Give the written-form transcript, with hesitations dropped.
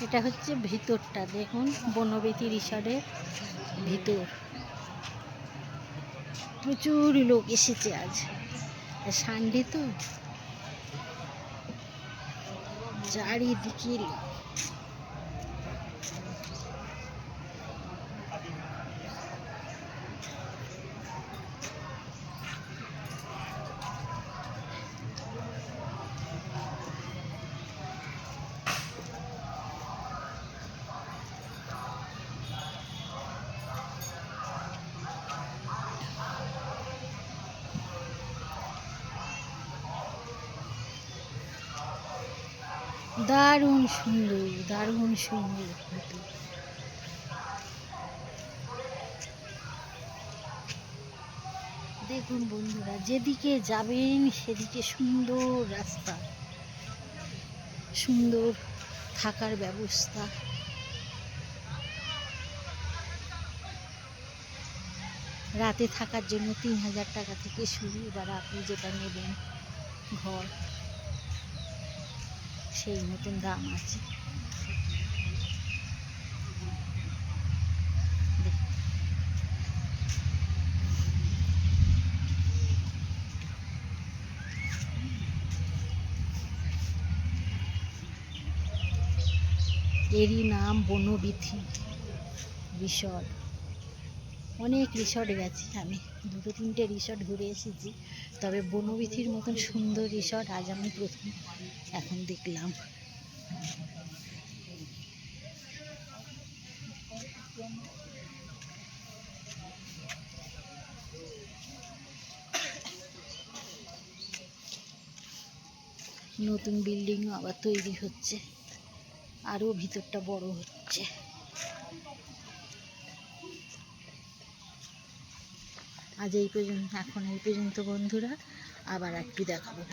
এটা হচ্ছে ভিতরটা, দেখুন বনবীথি রিসর্টের ভিতর। প্রচুর লোক এসেছে আজ, সানডে তো, চারিদিকে লোক। দারুণ সুন্দর, দারুণ সুন্দর। দেখুন বন্ধুরা, যেদিকে যাবেন সেদিকে সুন্দর রাস্তা, সুন্দর থাকার ব্যবস্থা। রাতে থাকার জন্য 3000 টাকা থেকে শুরু। এবার আপনি যেটা নেবেন ঘর, সেই মতন দাম আছে। এরই নাম বনবীথি রিসর্ট। অনেক রিসর্ট গেছি আমি, 2-3টে রিসর্ট ঘুরে এসেছি, তবে বনবীথির মতন সুন্দর রিসর্ট আজ আমি প্রথম এখন দেখলাম। নতুন বিল্ডিংও আবার তৈরি হচ্ছে, আরও ভিতরটা বড় হচ্ছে। আজ এই পর্যন্ত, এখন এই পর্যন্ত বন্ধুরা, আবার একটু দেখাবো।